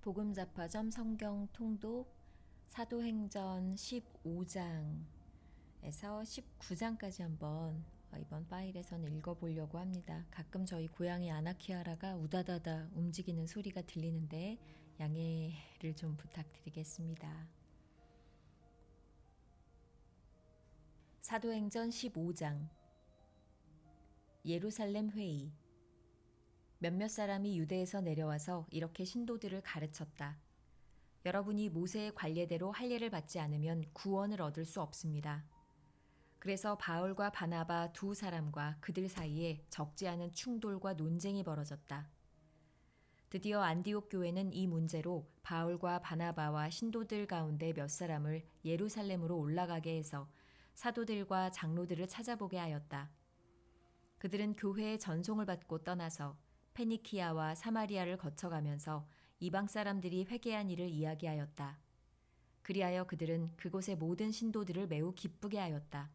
복음자파점 성경 통독 사도행전 15장에서 19장까지 한번 이번 파일에서는 읽어보려고 합니다. 가끔 저희 고양이 아나키아라가 우다다다 움직이는 소리가 들리는데 양해를 좀 부탁드리겠습니다. 사도행전 15장 예루살렘 회의. 몇몇 사람이 유대에서 내려와서 이렇게 신도들을 가르쳤다. 여러분이 모세의 관례대로 할례를 받지 않으면 구원을 얻을 수 없습니다. 그래서 바울과 바나바 두 사람과 그들 사이에 적지 않은 충돌과 논쟁이 벌어졌다. 드디어 안디옥 교회는 이 문제로 바울과 바나바와 신도들 가운데 몇 사람을 예루살렘으로 올라가게 해서 사도들과 장로들을 찾아보게 하였다. 그들은 교회의 전송을 받고 떠나서 페니키아와 사마리아를 거쳐가면서 이방 사람들이 회개한 일을 이야기하였다. 그리하여 그들은 그곳의 모든 신도들을 매우 기쁘게 하였다.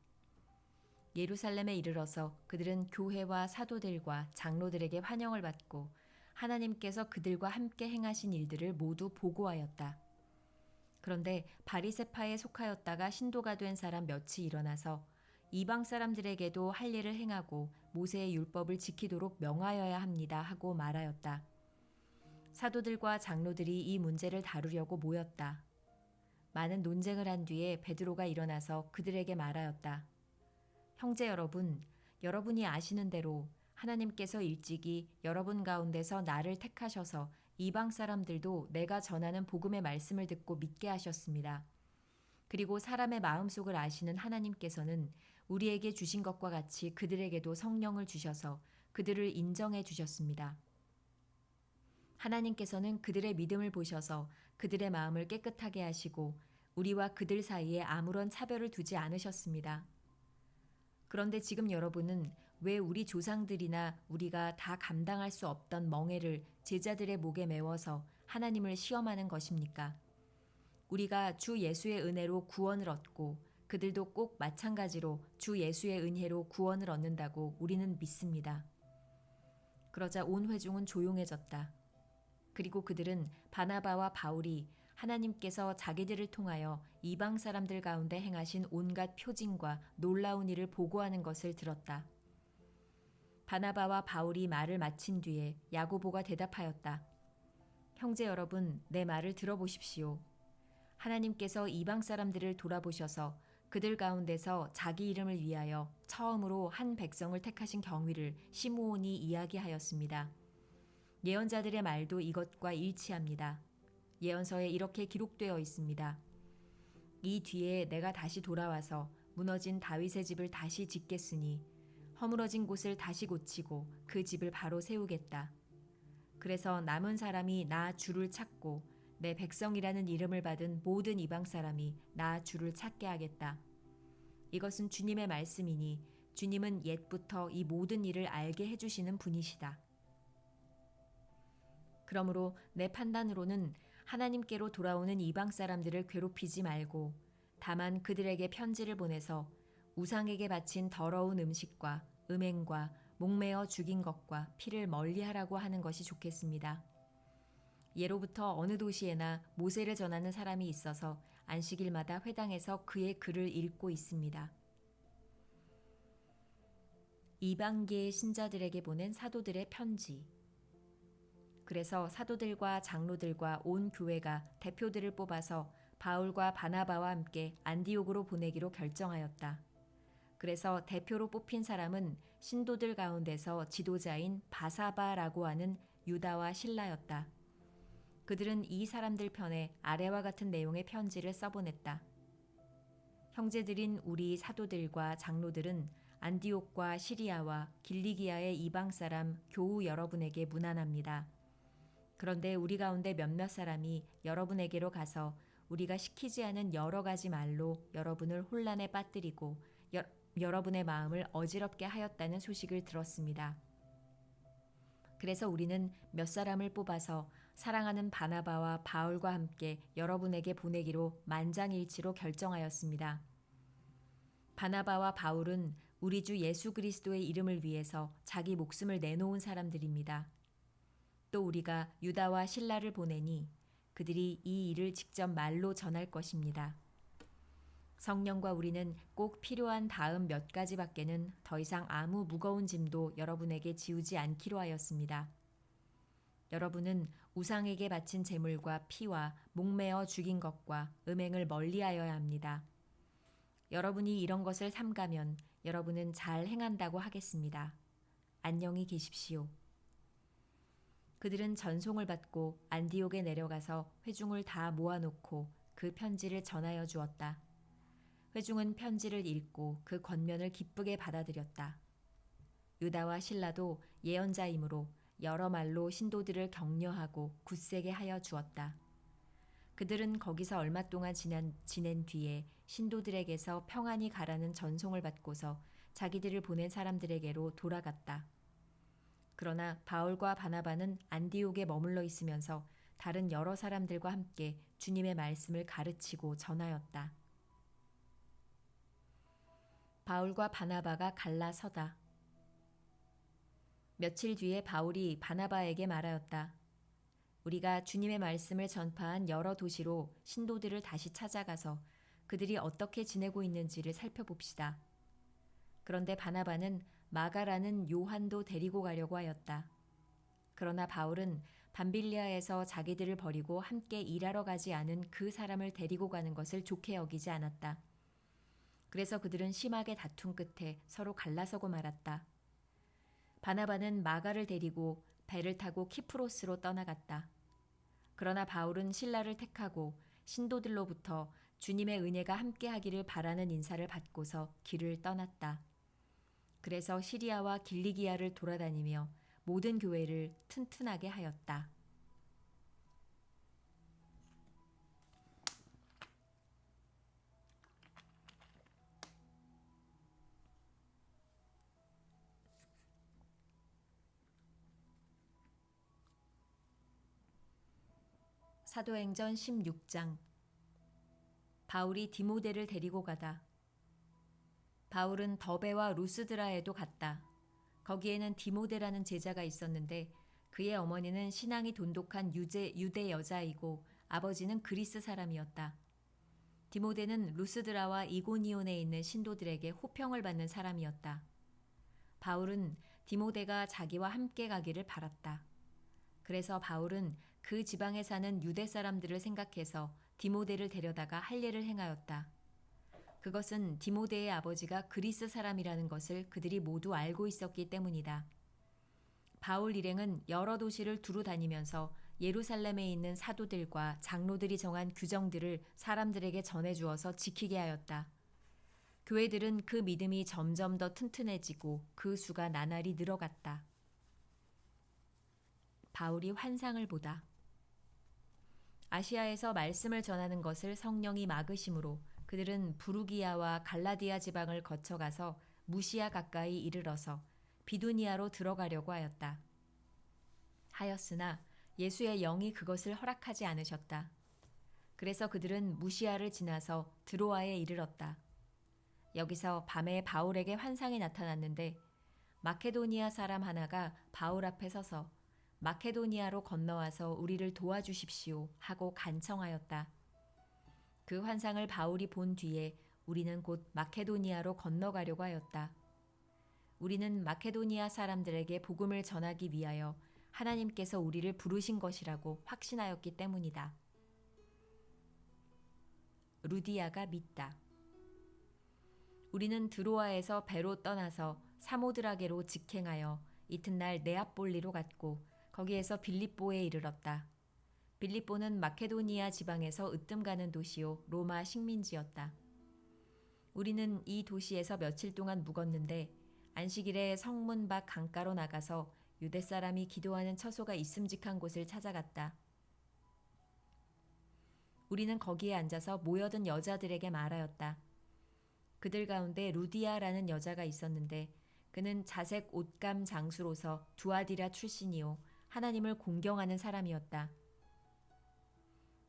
예루살렘에 이르러서 그들은 교회와 사도들과 장로들에게 환영을 받고 하나님께서 그들과 함께 행하신 일들을 모두 보고하였다. 그런데 바리새파에 속하였다가 신도가 된 사람 몇이 일어나서 이방 사람들에게도 할례를 행하고 모세의 율법을 지키도록 명하여야 합니다 하고 말하였다. 사도들과 장로들이 이 문제를 다루려고 모였다. 많은 논쟁을 한 뒤에 베드로가 일어나서 그들에게 말하였다. 형제 여러분, 여러분이 아시는 대로 하나님께서 일찍이 여러분 가운데서 나를 택하셔서 이방 사람들도 내가 전하는 복음의 말씀을 듣고 믿게 하셨습니다. 그리고 사람의 마음속을 아시는 하나님께서는 우리에게 주신 것과 같이 그들에게도 성령을 주셔서 그들을 인정해 주셨습니다. 하나님께서는 그들의 믿음을 보셔서 그들의 마음을 깨끗하게 하시고 우리와 그들 사이에 아무런 차별을 두지 않으셨습니다. 그런데 지금 여러분은 왜 우리 조상들이나 우리가 다 감당할 수 없던 멍에를 제자들의 목에 메워서 하나님을 시험하는 것입니까? 우리가 주 예수의 은혜로 구원을 얻고 그들도 꼭 마찬가지로 주 예수의 은혜로 구원을 얻는다고 우리는 믿습니다. 그러자 온 회중은 조용해졌다. 그리고 그들은 바나바와 바울이 하나님께서 자기들을 통하여 이방 사람들 가운데 행하신 온갖 표징과 놀라운 일을 보고하는 것을 들었다. 바나바와 바울이 말을 마친 뒤에 야고보가 대답하였다. 형제 여러분, 내 말을 들어보십시오. 하나님께서 이방 사람들을 돌아보셔서 그들 가운데서 자기 이름을 위하여 처음으로 한 백성을 택하신 경위를 시므온이 이야기하였습니다. 예언자들의 말도 이것과 일치합니다. 예언서에 이렇게 기록되어 있습니다. 이 뒤에 내가 다시 돌아와서 무너진 다윗의 집을 다시 짓겠으니 허물어진 곳을 다시 고치고 그 집을 바로 세우겠다. 그래서 남은 사람이 나 주를 찾고 내 백성이라는 이름을 받은 모든 이방 사람이 나 주를 찾게 하겠다. 이것은 주님의 말씀이니 주님은 옛부터 이 모든 일을 알게 해주시는 분이시다. 그러므로 내 판단으로는 하나님께로 돌아오는 이방 사람들을 괴롭히지 말고 다만 그들에게 편지를 보내서 우상에게 바친 더러운 음식과 음행과 목매어 죽인 것과 피를 멀리하라고 하는 것이 좋겠습니다. 예로부터 어느 도시에나 모세를 전하는 사람이 있어서 안식일마다 회당에서 그의 글을 읽고 있습니다. 이방계의 신자들에게 보낸 사도들의 편지. 그래서 사도들과 장로들과 온 교회가 대표들을 뽑아서 바울과 바나바와 함께 안디옥으로 보내기로 결정하였다. 그래서 대표로 뽑힌 사람은 신도들 가운데서 지도자인 바사바라고 하는 유다와 실라였다. 그들은 이 사람들 편에 아래와 같은 내용의 편지를 써보냈다. 형제들인 우리 사도들과 장로들은 안디옥과 시리아와 길리기아의 이방 사람 교우 여러분에게 문안합니다. 그런데 우리 가운데 몇몇 사람이 여러분에게로 가서 우리가 시키지 않은 여러 가지 말로 여러분을 혼란에 빠뜨리고 여러분의 마음을 어지럽게 하였다는 소식을 들었습니다. 그래서 우리는 몇 사람을 뽑아서 사랑하는 바나바와 바울과 함께 여러분에게 보내기로 만장일치로 결정하였습니다. 바나바와 바울은 우리 주 예수 그리스도의 이름을 위해서 자기 목숨을 내놓은 사람들입니다. 또 우리가 유다와 실라를 보내니 그들이 이 일을 직접 말로 전할 것입니다. 성령과 우리는 꼭 필요한 다음 몇 가지밖에는 더 이상 아무 무거운 짐도 여러분에게 지우지 않기로 하였습니다. 여러분은 우상에게 바친 제물과 피와 목매어 죽인 것과 음행을 멀리하여야 합니다. 여러분이 이런 것을 삼가면 여러분은 잘 행한다고 하겠습니다. 안녕히 계십시오. 그들은 전송을 받고 안디옥에 내려가서 회중을 다 모아놓고 그 편지를 전하여 주었다. 회중은 편지를 읽고 그 권면을 기쁘게 받아들였다. 유다와 실라도 예언자이므로 여러 말로 신도들을 격려하고 굳세게 하여 주었다. 그들은 거기서 얼마 동안 지낸 뒤에 신도들에게서 평안히 가라는 전송을 받고서 자기들을 보낸 사람들에게로 돌아갔다. 그러나 바울과 바나바는 안디옥에 머물러 있으면서 다른 여러 사람들과 함께 주님의 말씀을 가르치고 전하였다. 바울과 바나바가 갈라서다. 며칠 뒤에 바울이 바나바에게 말하였다. 우리가 주님의 말씀을 전파한 여러 도시로 신도들을 다시 찾아가서 그들이 어떻게 지내고 있는지를 살펴봅시다. 그런데 바나바는 마가라는 요한도 데리고 가려고 하였다. 그러나 바울은 밤빌리아에서 자기들을 버리고 함께 일하러 가지 않은 그 사람을 데리고 가는 것을 좋게 여기지 않았다. 그래서 그들은 심하게 다툰 끝에 서로 갈라서고 말았다. 바나바는 마가를 데리고 배를 타고 키프로스로 떠나갔다. 그러나 바울은 실라를 택하고 신도들로부터 주님의 은혜가 함께하기를 바라는 인사를 받고서 길을 떠났다. 그래서 시리아와 길리기아를 돌아다니며 모든 교회를 튼튼하게 하였다. 사도행전 16장. 바울이 디모데를 데리고 가다. 바울은 더베와 루스드라에도 갔다. 거기에는 디모데라는 제자가 있었는데 그의 어머니는 신앙이 돈독한 유대 여자이고 아버지는 그리스 사람이었다. 디모데는 루스드라와 이고니온에 있는 신도들에게 호평을 받는 사람이었다. 바울은 디모데가 자기와 함께 가기를 바랐다. 그래서 바울은 그 지방에 사는 유대 사람들을 생각해서 디모데를 데려다가 할례를 행하였다. 그것은 디모데의 아버지가 그리스 사람이라는 것을 그들이 모두 알고 있었기 때문이다. 바울 일행은 여러 도시를 두루 다니면서 예루살렘에 있는 사도들과 장로들이 정한 규정들을 사람들에게 전해주어서 지키게 하였다. 교회들은 그 믿음이 점점 더 튼튼해지고 그 수가 나날이 늘어갔다. 바울이 환상을 보다. 아시아에서 말씀을 전하는 것을 성령이 막으심으로 그들은 부르기아와 갈라디아 지방을 거쳐가서 무시아 가까이 이르러서 비두니아로 들어가려고 하였으나 예수의 영이 그것을 허락하지 않으셨다. 그래서 그들은 무시아를 지나서 드로아에 이르렀다. 여기서 밤에 바울에게 환상이 나타났는데 마케도니아 사람 하나가 바울 앞에 서서 마케도니아로 건너와서 우리를 도와주십시오 하고 간청하였다. 그 환상을 바울이 본 뒤에 우리는 곧 마케도니아로 건너가려고 하였다. 우리는 마케도니아 사람들에게 복음을 전하기 위하여 하나님께서 우리를 부르신 것이라고 확신하였기 때문이다. 루디아가 믿다. 우리는 드로아에서 배로 떠나서 사모드라게로 직행하여 이튿날 네아폴리로 갔고 거기에서 빌립보에 이르렀다. 빌립보는 마케도니아 지방에서 으뜸 가는 도시요 로마 식민지였다. 우리는 이 도시에서 며칠 동안 묵었는데 안식일에 성문 밖 강가로 나가서 유대 사람이 기도하는 처소가 있음직한 곳을 찾아갔다. 우리는 거기에 앉아서 모여든 여자들에게 말하였다. 그들 가운데 루디아라는 여자가 있었는데 그는 자색 옷감 장수로서 두아디라 출신이요 하나님을 공경하는 사람이었다.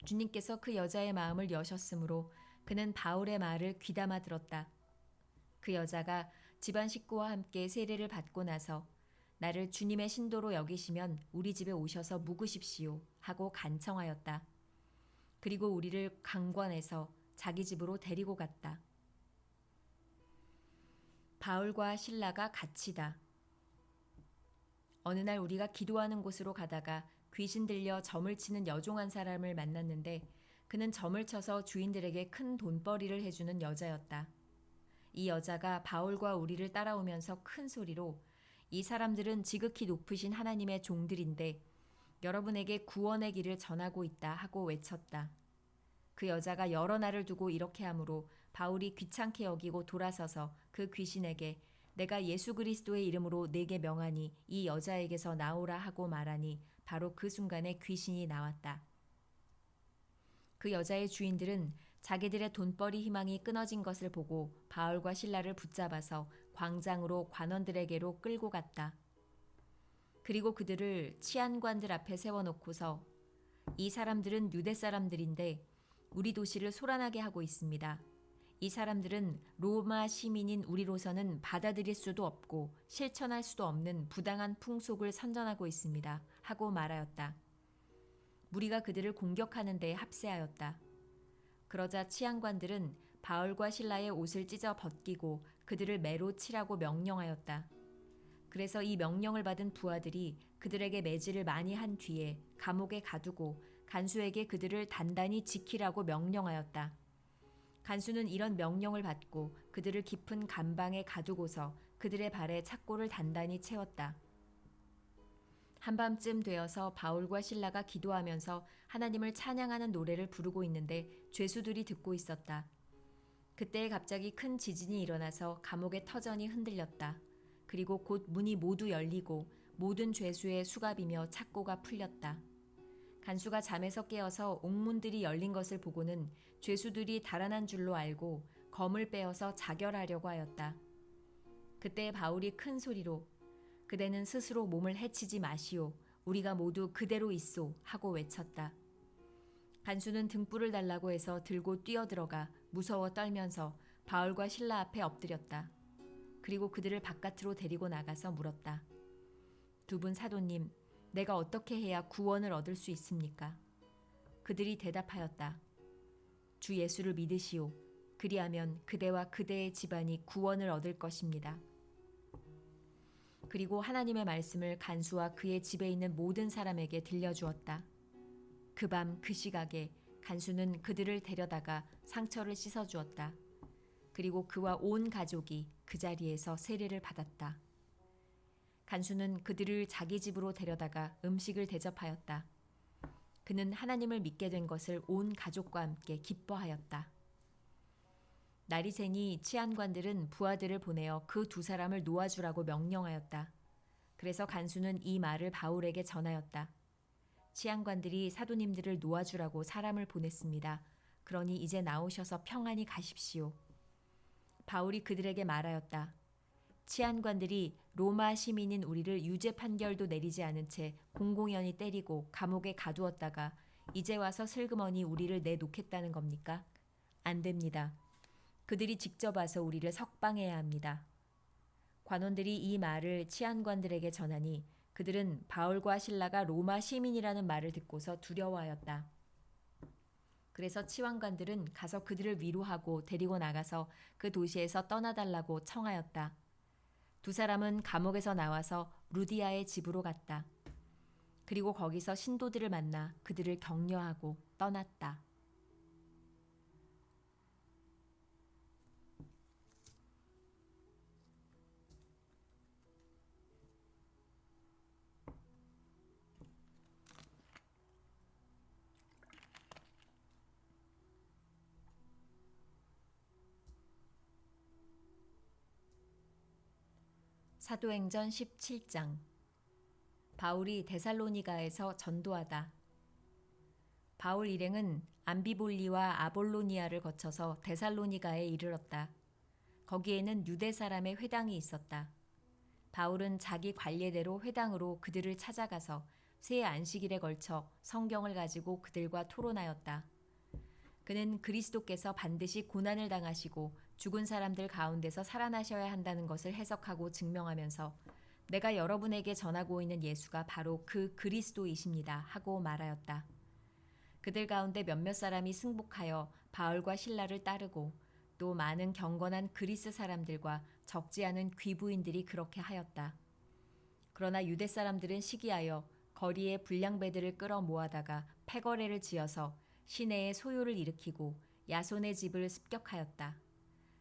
주님께서 그 여자의 마음을 여셨으므로 그는 바울의 말을 귀담아 들었다. 그 여자가 집안 식구와 함께 세례를 받고 나서 나를 주님의 신도로 여기시면 우리 집에 오셔서 묵으십시오 하고 간청하였다. 그리고 우리를 강권해서 자기 집으로 데리고 갔다. 바울과 실라가 갇히다. 어느 날 우리가 기도하는 곳으로 가다가 귀신 들려 점을 치는 여종 한 사람을 만났는데 그는 점을 쳐서 주인들에게 큰 돈벌이를 해주는 여자였다. 이 여자가 바울과 우리를 따라오면서 큰 소리로 이 사람들은 지극히 높으신 하나님의 종들인데 여러분에게 구원의 길을 전하고 있다 하고 외쳤다. 그 여자가 여러 날을 두고 이렇게 하므로 바울이 귀찮게 여기고 돌아서서 그 귀신에게 내가 예수 그리스도의 이름으로 네게 명하니 이 여자에게서 나오라 하고 말하니 바로 그 순간에 귀신이 나왔다. 그 여자의 주인들은 자기들의 돈벌이 희망이 끊어진 것을 보고 바울과 실라를 붙잡아서 광장으로 관원들에게로 끌고 갔다. 그리고 그들을 치안관들 앞에 세워놓고서 이 사람들은 유대 사람들인데 우리 도시를 소란하게 하고 있습니다. 이 사람들은 로마 시민인 우리로서는 받아들일 수도 없고 실천할 수도 없는 부당한 풍속을 선전하고 있습니다. 하고 말하였다. 무리가 그들을 공격하는 데에 합세하였다. 그러자 치안관들은 바울과 실라의 옷을 찢어 벗기고 그들을 매로 치라고 명령하였다. 그래서 이 명령을 받은 부하들이 그들에게 매질을 많이 한 뒤에 감옥에 가두고 간수에게 그들을 단단히 지키라고 명령하였다. 간수는 이런 명령을 받고 그들을 깊은 감방에 가두고서 그들의 발에 착고를 단단히 채웠다. 한밤쯤 되어서 바울과 실라가 기도하면서 하나님을 찬양하는 노래를 부르고 있는데 죄수들이 듣고 있었다. 그때 갑자기 큰 지진이 일어나서 감옥의 터전이 흔들렸다. 그리고 곧 문이 모두 열리고 모든 죄수의 수갑이며 착고가 풀렸다. 간수가 잠에서 깨어서 옥문들이 열린 것을 보고는 죄수들이 달아난 줄로 알고 검을 빼어서 자결하려고 하였다. 그때 바울이 큰 소리로 그대는 스스로 몸을 해치지 마시오. 우리가 모두 그대로 있소 하고 외쳤다. 간수는 등불을 달라고 해서 들고 뛰어들어가 무서워 떨면서 바울과 실라 앞에 엎드렸다. 그리고 그들을 바깥으로 데리고 나가서 물었다. 두 분 사도님, 내가 어떻게 해야 구원을 얻을 수 있습니까? 그들이 대답하였다. 주 예수를 믿으시오. 그리하면 그대와 그대의 집안이 구원을 얻을 것입니다. 그리고 하나님의 말씀을 간수와 그의 집에 있는 모든 사람에게 들려주었다. 그 밤 그 시각에 간수는 그들을 데려다가 상처를 씻어주었다. 그리고 그와 온 가족이 그 자리에서 세례를 받았다. 간수는 그들을 자기 집으로 데려다가 음식을 대접하였다. 그는 하나님을 믿게 된 것을 온 가족과 함께 기뻐하였다. 날이 새니 치안관들은 부하들을 보내어 그 두 사람을 놓아주라고 명령하였다. 그래서 간수는 이 말을 바울에게 전하였다. 치안관들이 사도님들을 놓아주라고 사람을 보냈습니다. 그러니 이제 나오셔서 평안히 가십시오. 바울이 그들에게 말하였다. 치안관들이 로마 시민인 우리를 유죄 판결도 내리지 않은 채 공공연히 때리고 감옥에 가두었다가 이제 와서 슬그머니 우리를 내놓겠다는 겁니까? 안 됩니다. 그들이 직접 와서 우리를 석방해야 합니다. 관원들이 이 말을 치안관들에게 전하니 그들은 바울과 실라가 로마 시민이라는 말을 듣고서 두려워하였다. 그래서 치안관들은 가서 그들을 위로하고 데리고 나가서 그 도시에서 떠나달라고 청하였다. 두 사람은 감옥에서 나와서 루디아의 집으로 갔다. 그리고 거기서 신도들을 만나 그들을 격려하고 떠났다. 사도행전 17장. 바울이 데살로니가에서 전도하다. 바울 일행은 암비볼리와 아볼로니아를 거쳐서 데살로니가에 이르렀다. 거기에는 유대 사람의 회당이 있었다. 바울은 자기 관례대로 회당으로 그들을 찾아가서 세 안식일에 걸쳐 성경을 가지고 그들과 토론하였다. 그는 그리스도께서 반드시 고난을 당하시고 죽은 사람들 가운데서 살아나셔야 한다는 것을 해석하고 증명하면서 내가 여러분에게 전하고 있는 예수가 바로 그 그리스도이십니다 하고 말하였다. 그들 가운데 몇몇 사람이 승복하여 바울과 실라를 따르고 또 많은 경건한 그리스 사람들과 적지 않은 귀부인들이 그렇게 하였다. 그러나 유대 사람들은 시기하여 거리에 불량배들을 끌어 모아다가 패거래를 지어서 시내에 소요를 일으키고 야손의 집을 습격하였다.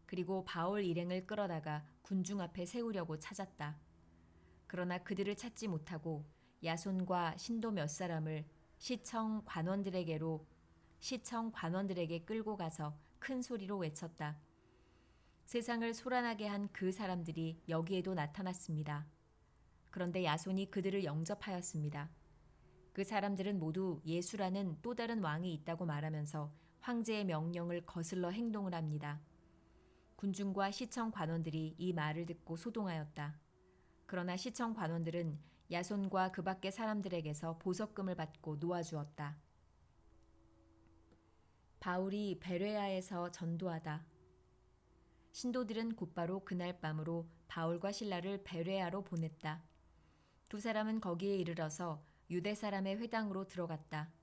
그리고 바울 일행을 끌어다가 군중 앞에 세우려고 찾았다. 그러나 그들을 찾지 못하고 야손과 신도 몇 사람을 시청 관원들에게 끌고 가서 큰 소리로 외쳤다. 세상을 소란하게 한 그 사람들이 여기에도 나타났습니다. 그런데 야손이 그들을 영접하였습니다. 그 사람들은 모두 예수라는 또 다른 왕이 있다고 말하면서 황제의 명령을 거슬러 행동을 합니다. 군중과 시청 관원들이 이 말을 듣고 소동하였다. 그러나 시청 관원들은 야손과 그 밖의 사람들에게서 보석금을 받고 놓아주었다. 바울이 베레아에서 전도하다. 신도들은 곧바로 그날 밤으로 바울과 실라를 베레아로 보냈다. 두 사람은 거기에 이르러서 유대 사람의 회당으로 들어갔다.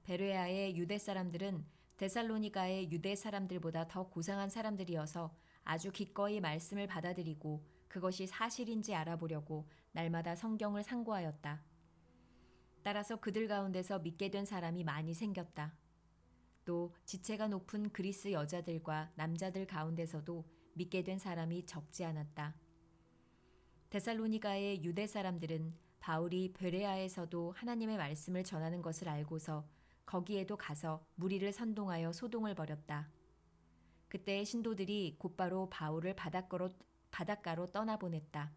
베레아의 유대 사람들은 데살로니가의 유대 사람들보다 더 고상한 사람들이어서 아주 기꺼이 말씀을 받아들이고 그것이 사실인지 알아보려고 날마다 성경을 상고하였다. 따라서 그들 가운데서 믿게 된 사람이 많이 생겼다. 또 지체가 높은 그리스 여자들과 남자들 가운데서도 믿게 된 사람이 적지 않았다. 데살로니가의 유대 사람들은 바울이 베레아에서도 하나님의 말씀을 전하는 것을 알고서 거기에도 가서 무리를 선동하여 소동을 벌였다. 그때 신도들이 곧바로 바울을 바닷가로 떠나보냈다.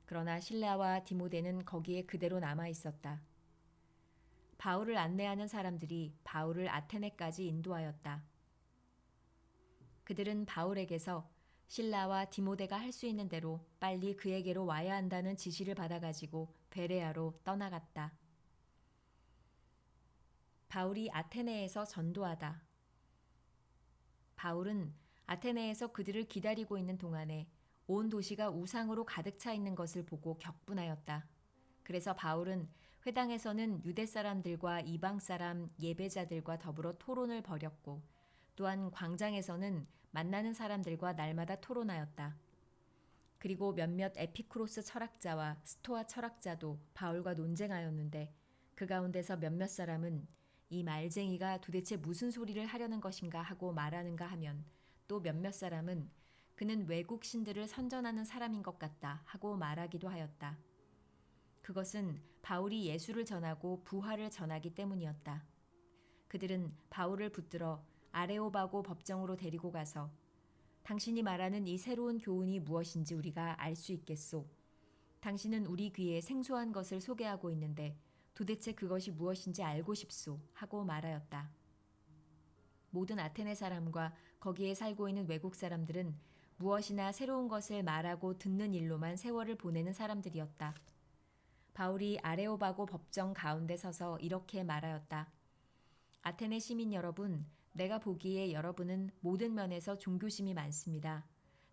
그러나 실라와 디모데는 거기에 그대로 남아 있었다. 바울을 안내하는 사람들이 바울을 아테네까지 인도하였다. 그들은 바울에게서 실라와 디모데가 할 수 있는 대로 빨리 그에게로 와야 한다는 지시를 받아가지고 베레아로 떠나갔다. 바울이 아테네에서 전도하다. 바울은 아테네에서 그들을 기다리고 있는 동안에 온 도시가 우상으로 가득 차 있는 것을 보고 격분하였다. 그래서 바울은 회당에서는 유대 사람들과 이방 사람 예배자들과 더불어 토론을 벌였고 또한 광장에서는 만나는 사람들과 날마다 토론하였다. 그리고 몇몇 에피쿠로스 철학자와 스토아 철학자도 바울과 논쟁하였는데 그 가운데서 몇몇 사람은 이 말쟁이가 도대체 무슨 소리를 하려는 것인가 하고 말하는가 하면 또 몇몇 사람은 그는 외국 신들을 선전하는 사람인 것 같다 하고 말하기도 하였다. 그것은 바울이 예수를 전하고 부활을 전하기 때문이었다. 그들은 바울을 붙들어 아레오바고 법정으로 데리고 가서 당신이 말하는 이 새로운 교훈이 무엇인지 우리가 알 수 있겠소. 당신은 우리 귀에 생소한 것을 소개하고 있는데 도대체 그것이 무엇인지 알고 싶소 하고 말하였다. 모든 아테네 사람과 거기에 살고 있는 외국 사람들은 무엇이나 새로운 것을 말하고 듣는 일로만 세월을 보내는 사람들이었다. 바울이 아레오바고 법정 가운데 서서 이렇게 말하였다. 아테네 시민 여러분, 내가 보기에 여러분은 모든 면에서 종교심이 많습니다.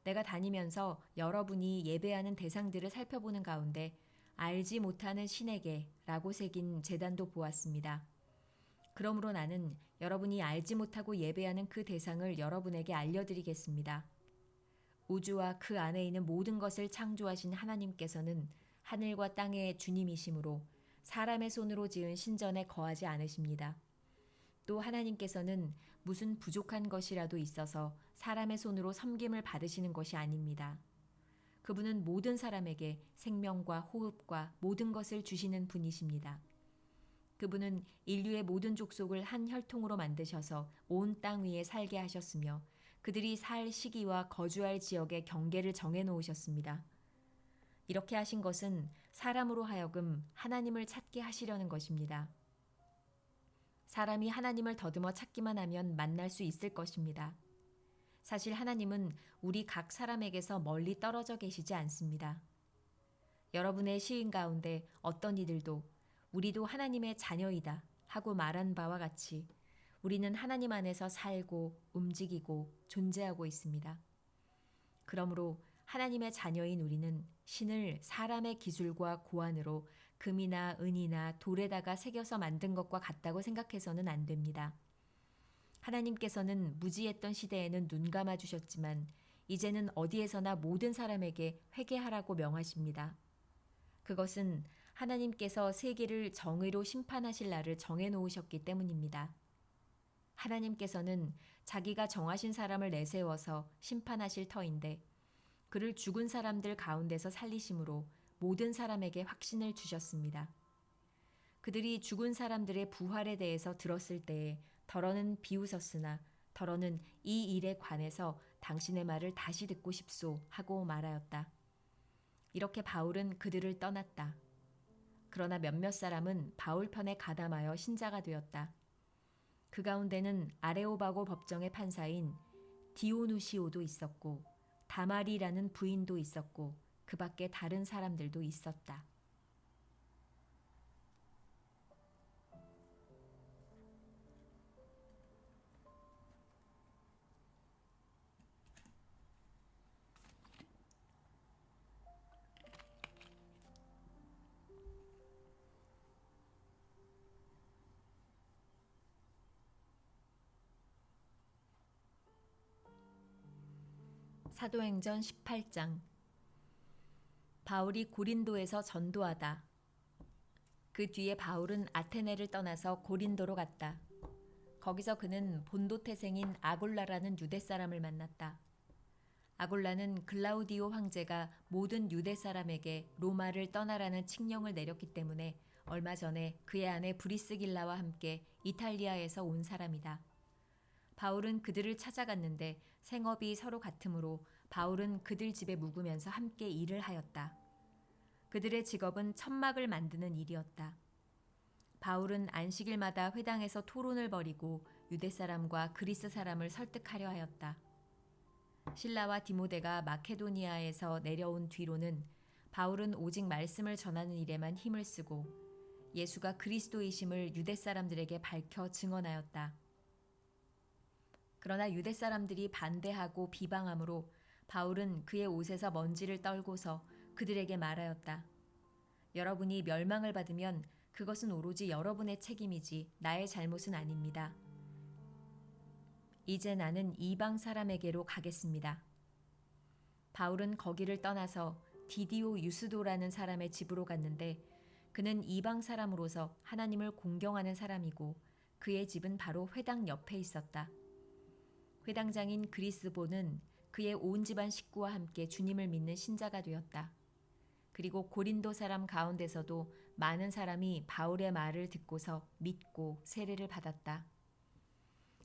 내가 다니면서 여러분이 예배하는 대상들을 살펴보는 가운데 알지 못하는 신에게 라고 새긴 제단도 보았습니다. 그러므로 나는 여러분이 알지 못하고 예배하는 그 대상을 여러분에게 알려드리겠습니다. 우주와 그 안에 있는 모든 것을 창조하신 하나님께서는 하늘과 땅의 주님이시므로 사람의 손으로 지은 신전에 거하지 않으십니다. 또 하나님께서는 무슨 부족한 것이라도 있어서 사람의 손으로 섬김을 받으시는 것이 아닙니다. 그분은 모든 사람에게 생명과 호흡과 모든 것을 주시는 분이십니다. 그분은 인류의 모든 족속을 한 혈통으로 만드셔서 온 땅 위에 살게 하셨으며 그들이 살 시기와 거주할 지역의 경계를 정해 놓으셨습니다. 이렇게 하신 것은 사람으로 하여금 하나님을 찾게 하시려는 것입니다. 사람이 하나님을 더듬어 찾기만 하면 만날 수 있을 것입니다. 사실 하나님은 우리 각 사람에게서 멀리 떨어져 계시지 않습니다. 여러분의 시인 가운데 어떤 이들도 우리도 하나님의 자녀이다 하고 말한 바와 같이 우리는 하나님 안에서 살고 움직이고 존재하고 있습니다. 그러므로 하나님의 자녀인 우리는 신을 사람의 기술과 고안으로 금이나 은이나 돌에다가 새겨서 만든 것과 같다고 생각해서는 안 됩니다. 하나님께서는 무지했던 시대에는 눈 감아 주셨지만 이제는 어디에서나 모든 사람에게 회개하라고 명하십니다. 그것은 하나님께서 세계를 정의로 심판하실 날을 정해 놓으셨기 때문입니다. 하나님께서는 자기가 정하신 사람을 내세워서 심판하실 터인데 그를 죽은 사람들 가운데서 살리심으로 모든 사람에게 확신을 주셨습니다. 그들이 죽은 사람들의 부활에 대해서 들었을 때에 더러는 비웃었으나 더러는 이 일에 관해서 당신의 말을 다시 듣고 싶소 하고 말하였다. 이렇게 바울은 그들을 떠났다. 그러나 몇몇 사람은 바울 편에 가담하여 신자가 되었다. 그 가운데는 아레오바고 법정의 판사인 디오누시오도 있었고 다말이라는 부인도 있었고 그 밖에 다른 사람들도 있었다. 사도행전 18장. 바울이 고린도에서 전도하다. 그 뒤에 바울은 아테네를 떠나서 고린도로 갔다. 거기서 그는 본도 태생인 아골라라는 유대 사람을 만났다. 아골라는 글라우디오 황제가 모든 유대 사람에게 로마를 떠나라는 칙령을 내렸기 때문에 얼마 전에 그의 아내 브리스길라와 함께 이탈리아에서 온 사람이다. 바울은 그들을 찾아갔는데 생업이 서로 같으므로 바울은 그들 집에 묵으면서 함께 일을 하였다. 그들의 직업은 천막을 만드는 일이었다. 바울은 안식일마다 회당에서 토론을 벌이고 유대 사람과 그리스 사람을 설득하려 하였다. 실라와 디모데가 마케도니아에서 내려온 뒤로는 바울은 오직 말씀을 전하는 일에만 힘을 쓰고 예수가 그리스도이심을 유대 사람들에게 밝혀 증언하였다. 그러나 유대 사람들이 반대하고 비방함으로 바울은 그의 옷에서 먼지를 떨고서 그들에게 말하였다. 여러분이 멸망을 받으면 그것은 오로지 여러분의 책임이지 나의 잘못은 아닙니다. 이제 나는 이방 사람에게로 가겠습니다. 바울은 거기를 떠나서 디디오 유스도라는 사람의 집으로 갔는데 그는 이방 사람으로서 하나님을 공경하는 사람이고 그의 집은 바로 회당 옆에 있었다. 회당장인 그리스보는 그의 온 집안 식구와 함께 주님을 믿는 신자가 되었다. 그리고 고린도 사람 가운데서도 많은 사람이 바울의 말을 듣고서 믿고 세례를 받았다.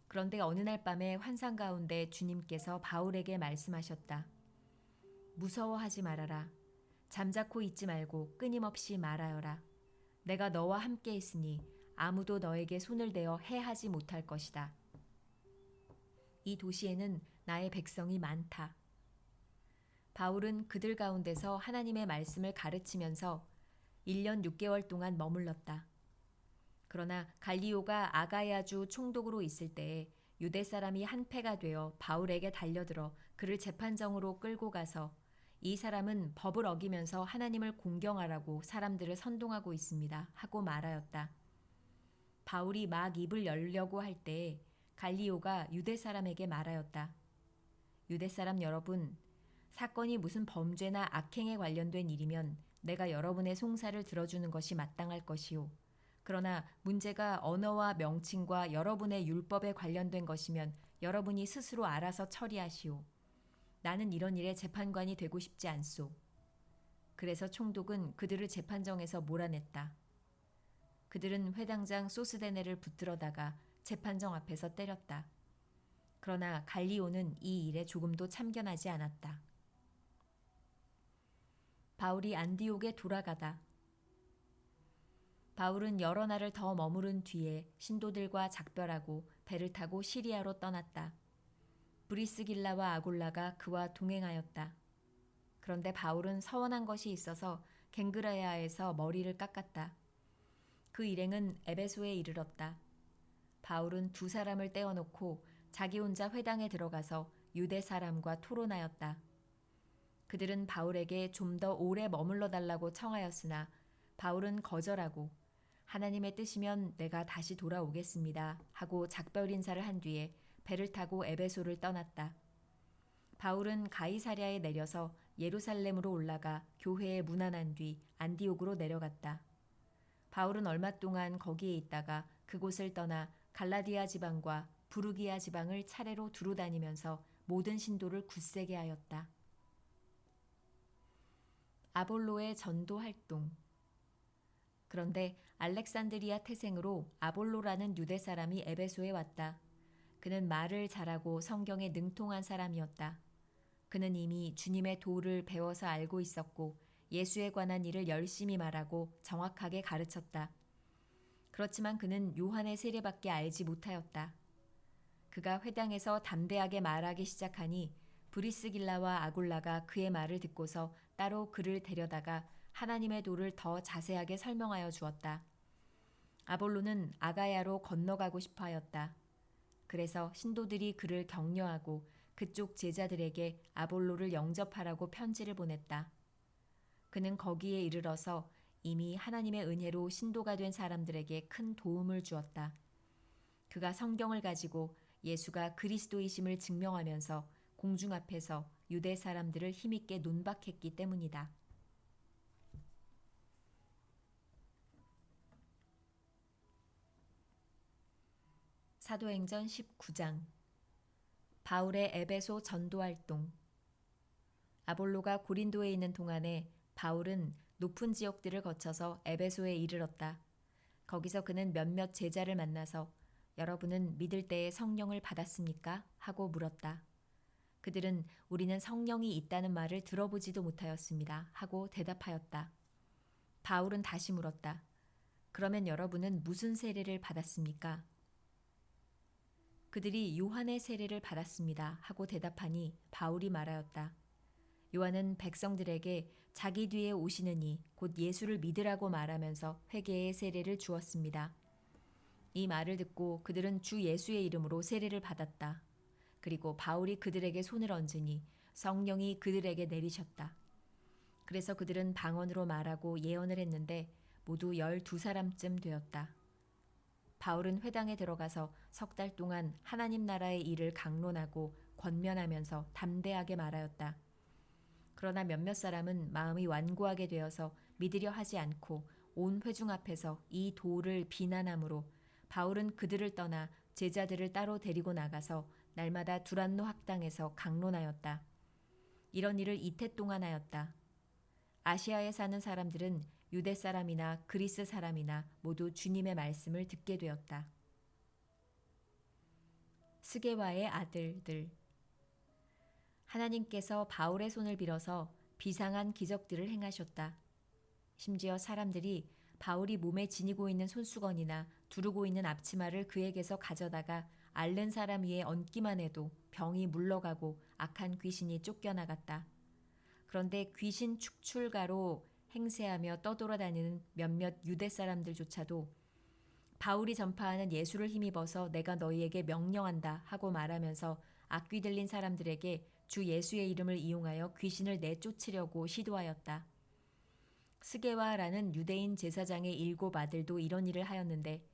그런데 어느 날 밤에 환상 가운데 주님께서 바울에게 말씀하셨다. 무서워하지 말아라. 잠자코 있지 말고 끊임없이 말하여라. 내가 너와 함께 있으니 아무도 너에게 손을 대어 해하지 못할 것이다. 이 도시에는 나의 백성이 많다. 바울은 그들 가운데서 하나님의 말씀을 가르치면서 1년 6개월 동안 머물렀다. 그러나 갈리오가 아가야주 총독으로 있을 때에 유대 사람이 한패가 되어 바울에게 달려들어 그를 재판정으로 끌고 가서 이 사람은 법을 어기면서 하나님을 공경하라고 사람들을 선동하고 있습니다 하고 말하였다. 바울이 막 입을 열려고 할 때에 갈리오가 유대 사람에게 말하였다. 유대 사람 여러분, 사건이 무슨 범죄나 악행에 관련된 일이면 내가 여러분의 송사를 들어주는 것이 마땅할 것이요. 그러나 문제가 언어와 명칭과 여러분의 율법에 관련된 것이면 여러분이 스스로 알아서 처리하시오. 나는 이런 일에 재판관이 되고 싶지 않소. 그래서 총독은 그들을 재판정에서 몰아냈다. 그들은 회당장 소스데네를 붙들어다가 재판정 앞에서 때렸다. 그러나 갈리오는 이 일에 조금도 참견하지 않았다. 바울이 안디옥에 돌아가다. 바울은 여러 날을 더 머무른 뒤에 신도들과 작별하고 배를 타고 시리아로 떠났다. 브리스길라와 아골라가 그와 동행하였다. 그런데 바울은 서원한 것이 있어서 갱그레아에서 머리를 깎았다. 그 일행은 에베소에 이르렀다. 바울은 두 사람을 떼어놓고 자기 혼자 회당에 들어가서 유대 사람과 토론하였다. 그들은 바울에게 좀 더 오래 머물러 달라고 청하였으나 바울은 거절하고 하나님의 뜻이면 내가 다시 돌아오겠습니다 하고 작별 인사를 한 뒤에 배를 타고 에베소를 떠났다. 바울은 가이사랴에 내려서 예루살렘으로 올라가 교회에 문안한 뒤 안디옥으로 내려갔다. 바울은 얼마 동안 거기에 있다가 그곳을 떠나 갈라디아 지방과 부르기아 지방을 차례로 두루 다니면서 모든 신도를 굳세게 하였다. 아볼로의 전도 활동. 그런데 알렉산드리아 태생으로 아볼로라는 유대 사람이 에베소에 왔다. 그는 말을 잘하고 성경에 능통한 사람이었다. 그는 이미 주님의 도를 배워서 알고 있었고 예수에 관한 일을 열심히 말하고 정확하게 가르쳤다. 그렇지만 그는 요한의 세례밖에 알지 못하였다. 그가 회당에서 담대하게 말하기 시작하니 브리스길라와 아굴라가 그의 말을 듣고서 따로 그를 데려다가 하나님의 도를 더 자세하게 설명하여 주었다. 아볼로는 아가야로 건너가고 싶어 하였다. 그래서 신도들이 그를 격려하고 그쪽 제자들에게 아볼로를 영접하라고 편지를 보냈다. 그는 거기에 이르러서 이미 하나님의 은혜로 신도가 된 사람들에게 큰 도움을 주었다. 그가 성경을 가지고 예수가 그리스도이심을 증명하면서 공중 앞에서 유대 사람들을 힘있게 논박했기 때문이다. 사도행전 19장. 바울의 에베소 전도활동. 아볼로가 고린도에 있는 동안에 바울은 높은 지역들을 거쳐서 에베소에 이르렀다. 거기서 그는 몇몇 제자를 만나서 여러분은 믿을 때에 성령을 받았습니까? 하고 물었다. 그들은 우리는 성령이 있다는 말을 들어보지도 못하였습니다. 하고 대답하였다. 바울은 다시 물었다. 그러면 여러분은 무슨 세례를 받았습니까? 그들이 요한의 세례를 받았습니다. 하고 대답하니 바울이 말하였다. 요한은 백성들에게 자기 뒤에 오시는 이 곧 예수를 믿으라고 말하면서 회개의 세례를 주었습니다. 이 말을 듣고 그들은 주 예수의 이름으로 세례를 받았다. 그리고 바울이 그들에게 손을 얹으니 성령이 그들에게 내리셨다. 그래서 그들은 방언으로 말하고 예언을 했는데 모두 12사람쯤 되었다. 바울은 회당에 들어가서 3달 동안 하나님 나라의 일을 강론하고 권면하면서 담대하게 말하였다. 그러나 몇몇 사람은 마음이 완고하게 되어서 믿으려 하지 않고 온 회중 앞에서 이 도를 비난하므로 바울은 그들을 떠나 제자들을 따로 데리고 나가서 날마다 두란노 학당에서 강론하였다. 이런 일을 이태 동안 하였다. 아시아에 사는 사람들은 유대 사람이나 그리스 사람이나 모두 주님의 말씀을 듣게 되었다. 스게와의 아들들. 하나님께서 바울의 손을 빌어서 비상한 기적들을 행하셨다. 심지어 사람들이 바울이 몸에 지니고 있는 손수건이나 두르고 있는 앞치마를 그에게서 가져다가 앓는 사람 위에 얹기만 해도 병이 물러가고 악한 귀신이 쫓겨나갔다. 그런데 귀신 축출가로 행세하며 떠돌아다니는 몇몇 유대 사람들조차도 바울이 전파하는 예수를 힘입어서 내가 너희에게 명령한다 하고 말하면서 악귀 들린 사람들에게 주 예수의 이름을 이용하여 귀신을 내쫓으려고 시도하였다. 스게와라는 유대인 제사장의 7 아들도 이런 일을 하였는데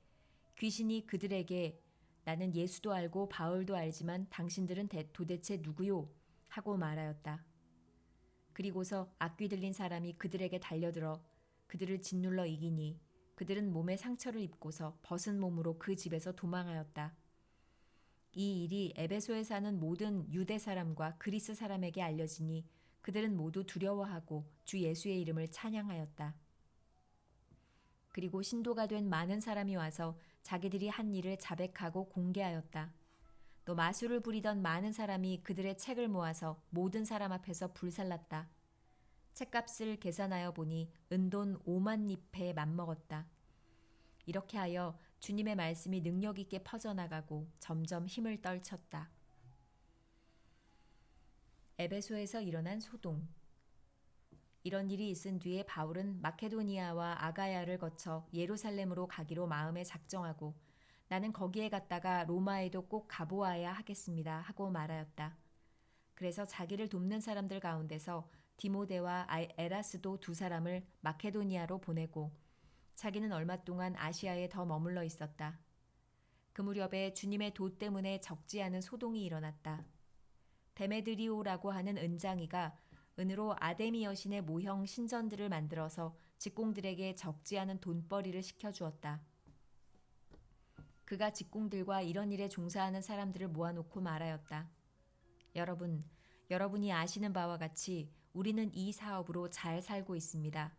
귀신이 그들에게 나는 예수도 알고 바울도 알지만 당신들은 도대체 누구요? 하고 말하였다. 그리고서 악귀 들린 사람이 그들에게 달려들어 그들을 짓눌러 이기니 그들은 몸에 상처를 입고서 벗은 몸으로 그 집에서 도망하였다. 이 일이 에베소에 사는 모든 유대 사람과 그리스 사람에게 알려지니 그들은 모두 두려워하고 주 예수의 이름을 찬양하였다. 그리고 신도가 된 많은 사람이 와서 자기들이 한 일을 자백하고 공개하였다. 또 마술을 부리던 많은 사람이 그들의 책을 모아서 모든 사람 앞에서 불살랐다. 책값을 계산하여 보니 은돈 5만 니페에 맞먹었다. 이렇게 하여 주님의 말씀이 능력 있게 퍼져나가고 점점 힘을 떨쳤다. 에베소에서 일어난 소동. 이런 일이 있은 뒤에 바울은 마케도니아와 아가야를 거쳐 예루살렘으로 가기로 마음에 작정하고 나는 거기에 갔다가 로마에도 꼭 가보아야 하겠습니다 하고 말하였다. 그래서 자기를 돕는 사람들 가운데서 디모데와 에라스도 두 사람을 마케도니아로 보내고 자기는 얼마 동안 아시아에 더 머물러 있었다. 그 무렵에 주님의 도 때문에 적지 않은 소동이 일어났다. 데메드리오라고 하는 은장이가 은으로 아데미 여신의 모형 신전들을 만들어서 직공들에게 적지 않은 돈벌이를 시켜주었다. 그가 직공들과 이런 일에 종사하는 사람들을 모아놓고 말하였다. 여러분이 아시는 바와 같이 우리는 이 사업으로 잘 살고 있습니다.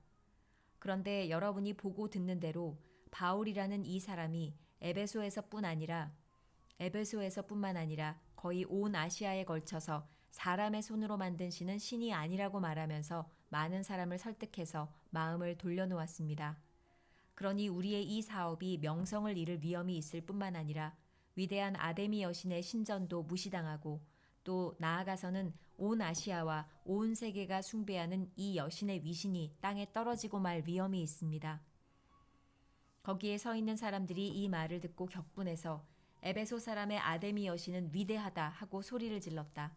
그런데 여러분이 보고 듣는 대로 바울이라는 이 사람이 에베소에서뿐만 아니라 거의 온 아시아에 걸쳐서 사람의 손으로 만든 신은 신이 아니라고 말하면서 많은 사람을 설득해서 마음을 돌려놓았습니다. 그러니 우리의 이 사업이 명성을 잃을 위험이 있을 뿐만 아니라 위대한 아데미 여신의 신전도 무시당하고 또 나아가서는 온 아시아와 온 세계가 숭배하는 이 여신의 위신이 땅에 떨어지고 말 위험이 있습니다. 거기에 서 있는 사람들이 이 말을 듣고 격분해서 에베소 사람의 아데미 여신은 위대하다 하고 소리를 질렀다.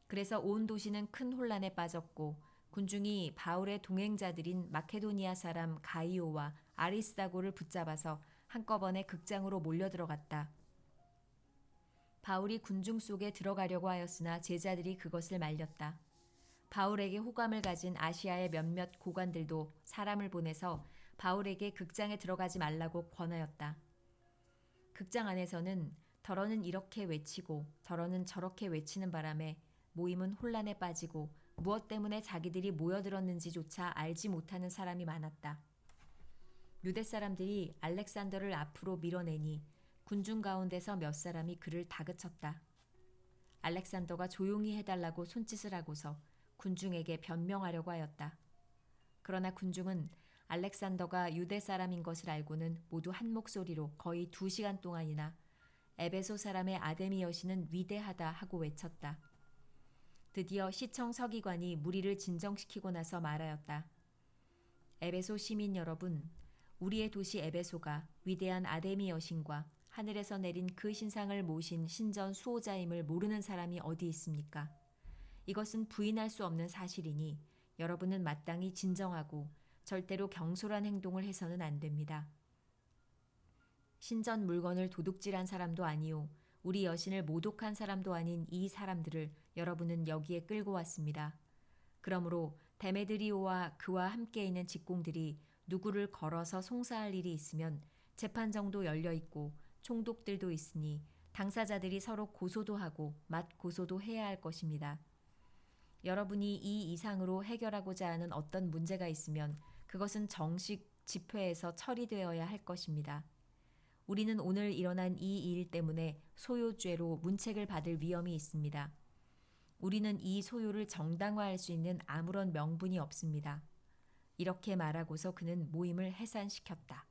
그래서 온 도시는 큰 혼란에 빠졌고 군중이 바울의 동행자들인 마케도니아 사람 가이오와 아리스다고를 붙잡아서 한꺼번에 극장으로 몰려들어갔다. 바울이 군중 속에 들어가려고 하였으나 제자들이 그것을 말렸다. 바울에게 호감을 가진 아시아의 몇몇 고관들도 사람을 보내서 바울에게 극장에 들어가지 말라고 권하였다. 극장 안에서는 더러는 이렇게 외치고 더러는 저렇게 외치는 바람에 모임은 혼란에 빠지고 무엇 때문에 자기들이 모여들었는지조차 알지 못하는 사람이 많았다. 유대 사람들이 알렉산더를 앞으로 밀어내니 군중 가운데서 몇 사람이 그를 다그쳤다. 알렉산더가 조용히 해달라고 손짓을 하고서 군중에게 변명하려고 하였다. 그러나 군중은 알렉산더가 유대 사람인 것을 알고는 모두 한 목소리로 거의 2시간 동안이나 에베소 사람의 아데미 여신은 위대하다 하고 외쳤다. 드디어 시청 서기관이 무리를 진정시키고 나서 말하였다. 에베소 시민 여러분, 우리의 도시 에베소가 위대한 아데미 여신과 하늘에서 내린 그 신상을 모신 신전 수호자임을 모르는 사람이 어디 있습니까? 이것은 부인할 수 없는 사실이니 여러분은 마땅히 진정하고 절대로 경솔한 행동을 해서는 안 됩니다. 신전 물건을 도둑질한 사람도 아니요 우리 여신을 모독한 사람도 아닌 이 사람들을 여러분은 여기에 끌고 왔습니다. 그러므로 데메드리오와 그와 함께 있는 직공들이 누구를 걸어서 송사할 일이 있으면 재판정도 열려 있고 총독들도 있으니 당사자들이 서로 고소도 하고 맞고소도 해야 할 것입니다. 여러분이 이 이상으로 해결하고자 하는 어떤 문제가 있으면 그것은 정식 집회에서 처리되어야 할 것입니다. 우리는 오늘 일어난 이 일 때문에 소요죄로 문책을 받을 위험이 있습니다. 우리는 이 소요를 정당화할 수 있는 아무런 명분이 없습니다. 이렇게 말하고서 그는 모임을 해산시켰다.